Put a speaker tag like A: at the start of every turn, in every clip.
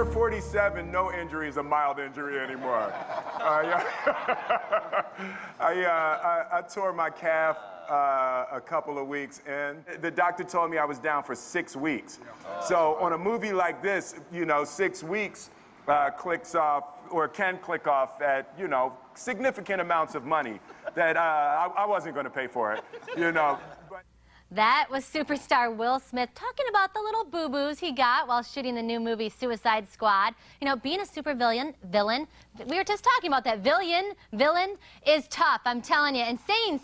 A: you're 47, no injury is a mild injury anymore. I tore my calf a couple of weeks in. The doctor told me I was down for 6 weeks. So on a movie like this, you know, 6 weeks clicks off, or can click off at, you know, significant amounts of money that I wasn't going to pay for it, you know.
B: That was superstar Will Smith talking about the little boo-boos he got while shooting the new movie Suicide Squad. You know, being a villain, we were just talking about that. Villain is tough, I'm telling you. And saying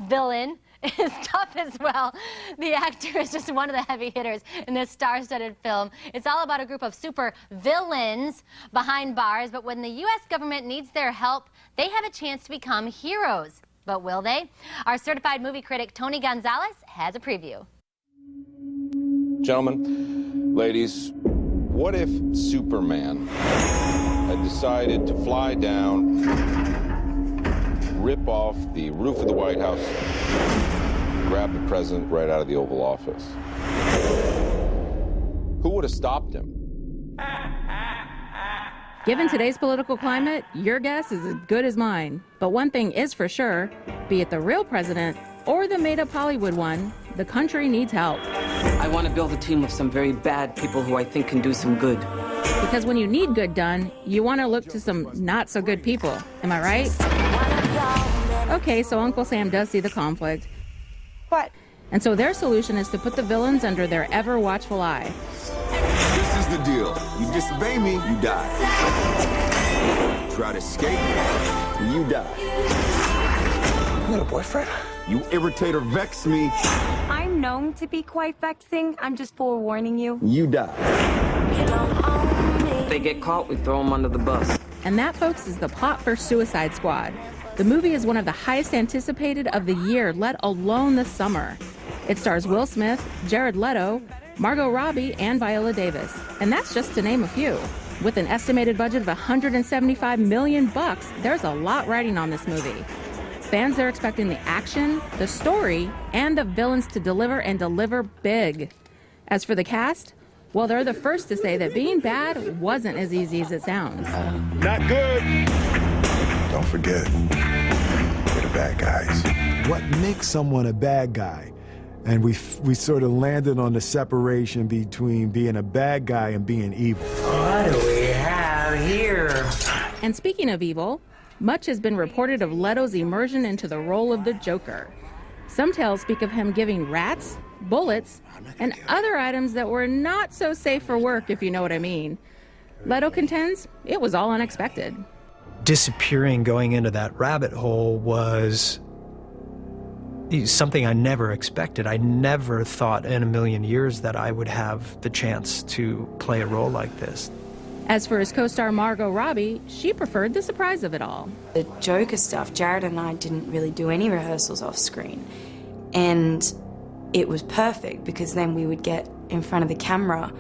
B: villain is tough as well. The actor is just one of the heavy hitters in this star-studded film. It's all about a group of super villains behind bars, but when the U.S. government needs their help, they have a chance to become heroes. But will they? Our certified movie critic, Tony Gonzalez, has a preview.
C: Gentlemen, ladies, what if Superman had decided to fly down, rip off the roof of the White House, grab the president right out of the Oval Office? Who would have stopped him?
D: Given today's political climate, your guess is as good as mine. But one thing is for sure, be it the real president or the made-up Hollywood one, the country needs help.
E: I want to build a team of some very bad people who I think can do some good.
D: Because when you need good done, you want to look to some not-so-good people. Am I right? Okay, so Uncle Sam does see the conflict.
F: What?
D: And so their solution is to put the villains under their ever-watchful eye.
G: This is the deal. You disobey me, you die. Try to escape, you die.
A: You got a boyfriend?
G: You irritate or vex me,
F: I'm known to be quite vexing. I'm just forewarning you.
G: you die.
E: If they get caught, we throw them under the bus.
D: And that, folks, is the plot for Suicide Squad. The movie is one of the highest anticipated of the year, let alone the summer. It stars Will Smith, Jared Leto, Margot Robbie, and Viola Davis. And that's just to name a few. With an estimated budget of $175 million, there's a lot riding on this movie. Fans are expecting the action, the story, and the villains to deliver and deliver big. As for the cast, well, they're the first to say that being bad wasn't as easy as it sounds.
A: Not good. Don't forget, we're the bad guys.
H: What makes someone a bad guy? And we sort of landed on the separation between being a bad guy and being evil.
I: What do we have here?
D: And speaking of evil, much has been reported of Leto's immersion into the role of the Joker. Some tales speak of him giving rats, bullets, and other items that were not so safe for work, if you know what I mean. Leto contends it was all unexpected.
J: Disappearing, going into that rabbit hole was something I never expected. I never thought in a million years that I would have the chance to play a role like this.
D: As for his co-star Margot Robbie, she preferred the surprise of it all.
F: The Joker stuff, Jared and I didn't really do any rehearsals off screen. And it was perfect because then we would get in front of the camera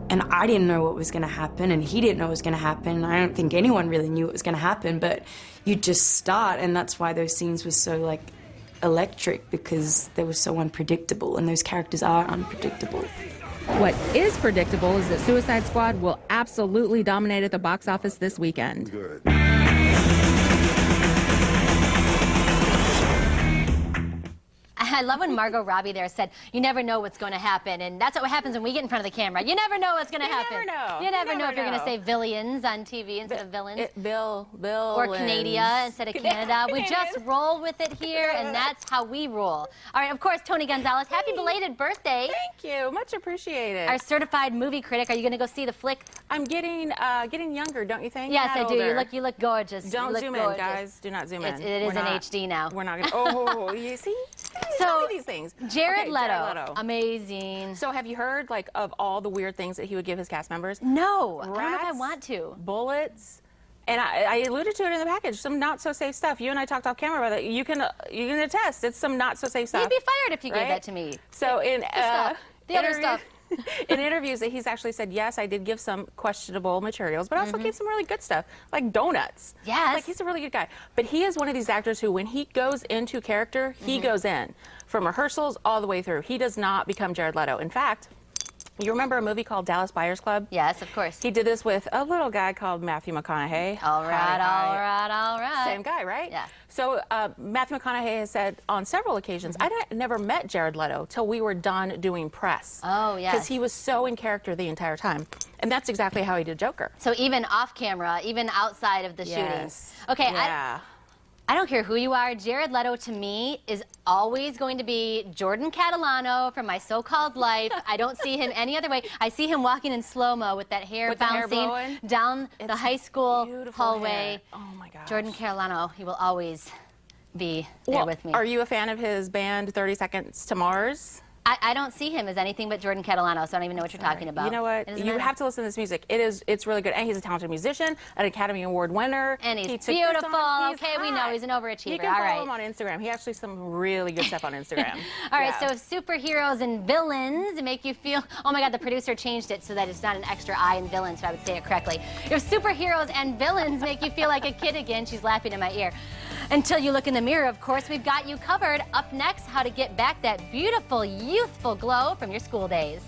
F: and I didn't know what was going to happen and he didn't know what was going to happen. I don't think anyone really knew what was going to happen, but you just start, and that's why those scenes were so like electric, because they were so unpredictable, and those characters are unpredictable.
D: What is predictable is that Suicide Squad will absolutely dominate at the box office this weekend.
A: Good.
B: I love when Margot Robbie there said, you never know what's going to happen, and that's what happens when we get in front of the camera. You never know what's going to happen.
F: You never know.
B: You never know if you're going to say villains on TV instead of villains.
F: Bill.
B: Or Canada instead of Canada. We just roll with it here, and that's how we roll. All right, of course, Tony Gonzalez, happy belated birthday.
F: Thank you. Much appreciated.
B: Our certified movie critic. Are you going to go see the flick?
F: I'm getting younger, don't you think?
B: Yes,
F: Not
B: I do.
F: older.
B: You look gorgeous.
F: Don't
B: You look
F: zoom
B: gorgeous.
F: in, guys. Do not zoom in.
B: It is in HD now.
F: We're not going to. Oh, you see?
B: So,
F: Tell me these things.
B: Jared
F: Okay,
B: Leto. Amazing.
F: So have you heard like of all the weird things that he would give his cast members?
B: No, I don't know if I
F: Rats,
B: want to.
F: Bullets. And I alluded to it in the package, some not so safe stuff. You and I talked off camera about that. You can attest, it's some not so safe stuff.
B: You'd be fired if you gave
F: right?
B: that to me.
F: So in
B: The other stuff.
F: in interviews that he's actually said, yes, I did give some questionable materials, but I also gave some really good stuff, like donuts.
B: Yes.
F: Like, he's a really good guy. But he is one of these actors who, when he goes into character, he goes in. From rehearsals all the way through. He does not become Jared Leto. In fact,
K: You remember a movie called Dallas Buyers Club?
B: Yes, of course.
K: He did this with a little guy called Matthew McConaughey.
B: All right.
K: Same guy, right?
B: Yeah.
K: So Matthew McConaughey has said on several occasions, I never met Jared Leto till we were done doing press.
B: Oh, yes.
K: Because he was so in character the entire time. And that's exactly how he did Joker.
B: So even off camera, even outside of the
K: Yes.
B: shooting. Okay,
K: Yeah.
B: I don't care who you are, Jared Leto to me is always going to be Jordan Catalano from My So-Called Life. I don't see him any other way. I see him walking in slow-mo with that hair
K: With the hair
B: bouncing
K: blowing?
B: down the high school
K: beautiful
B: hallway.
K: hair. Oh my gosh.
B: Jordan Catalano, he will always be there with me.
K: Are you a fan of his band 30 Seconds to Mars?
B: I don't see him as anything but Jordan Catalano, so I don't even know what you're talking about.
K: You know what?
B: It doesn't
K: You
B: matter.
K: have to listen to this music. It's really good. And he's a talented musician, an Academy Award winner.
B: And he's
K: He took this
B: beautiful.
K: on. He's
B: Okay, we know
K: hot.
B: he's an overachiever.
K: You can
B: All
K: follow
B: right.
K: him on Instagram. He actually has some really good stuff on Instagram.
B: All right,
K: Yeah.
B: so superheroes and villains make you feel, oh my God, the producer changed it so that it's not an extra I in villain, so I would say it correctly. If superheroes and villains make you feel like a kid again, she's laughing in my ear. Until you look in the mirror, of course, we've got you covered. Up next, how to get back that beautiful, youthful glow from your school days.